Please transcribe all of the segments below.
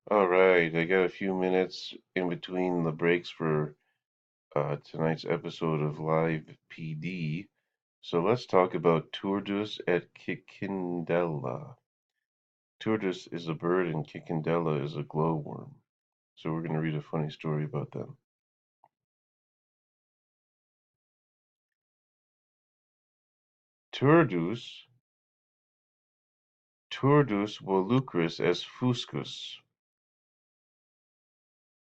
All right, I got a few minutes in between the breaks for tonight's episode of Live PD. So let's talk about Turdus at Cicindella. Turdus is a bird and Cicindella is a glowworm. So we're going to read a funny story about them. Turdus, Turdus volucris est fuscus,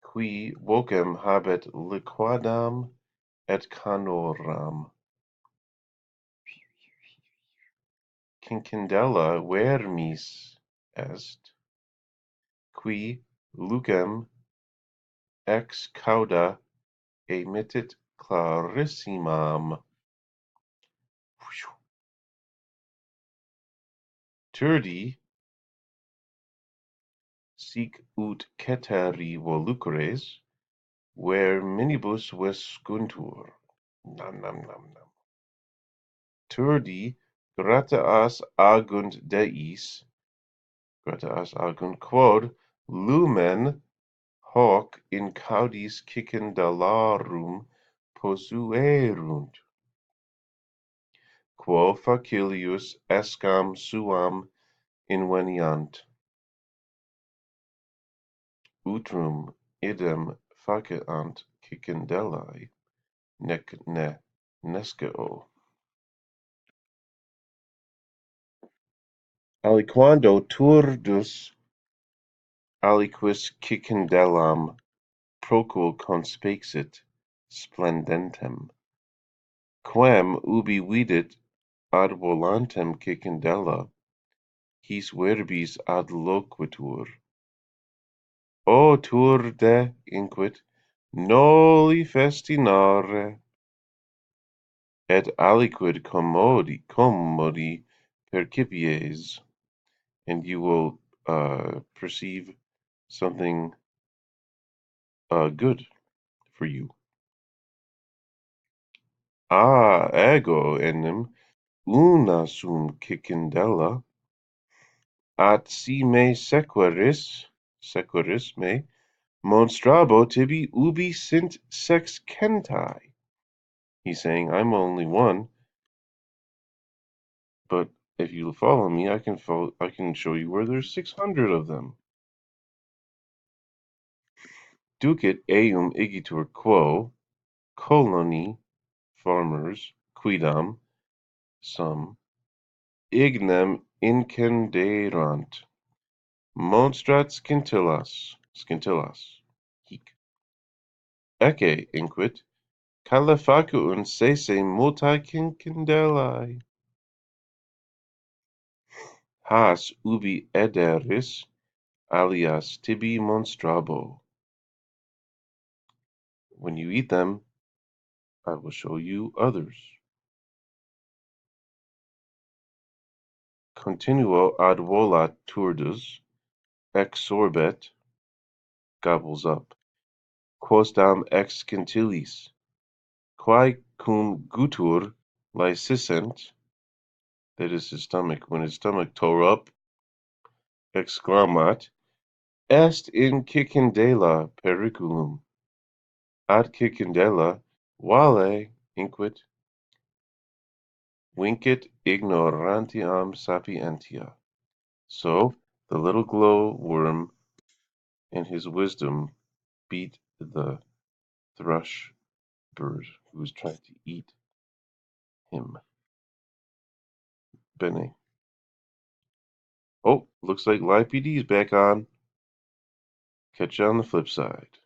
qui vocem habet liquadam et canoram. Cicindella vermis est, qui lucem ex cauda emittit clarissimam. Turdi sic ut ceteri volucres, ver minibus vescuntur. Nam nam nam nam. Turdi gratias agunt deis, gratias agunt quod lumen hoc in caudis Cicindellarum posuerunt, quo facilius escam suam inveniant, utrum idem faciant Cicindellae, nec ne nescio. Aliquando Turdus aliquis Cicindellam procul conspexit splendentem, quem ubi vidit ad volantem Cicindella, his verbis ad loquitur. O Turde, inquit, noli festinare, et aliquid commodi percipies, and you will perceive something good for you. Ego enim una sum Cicindella, at si me sequeris me, monstrabo tibi ubi sint sexcentai. He's saying, I'm only one, but if you follow me, I can show you where there's 600 of them. Ducit eum igitur quo coloni farmers quidam some ignem incenderant monstrat scintillas hic ecce inquit calefacuunt sese multae Cicindellae has ubi ederis alias tibi monstrabo. When you eat them, I will show you others. Continuo ad volat Turdus, exsorbet, gobbles up, quosdam ex scintillis, quae cum gutur laecissent, that is his stomach, when his stomach tore up, exclamat, est in Cicindella periculum, ad Cicindella vale inquit, vincit ignorantiam sapientia. So the little glowworm in his wisdom beat the thrush bird who was trying to eat him. Bene. Oh, looks like Live PD is back on. Catch you on the flip side.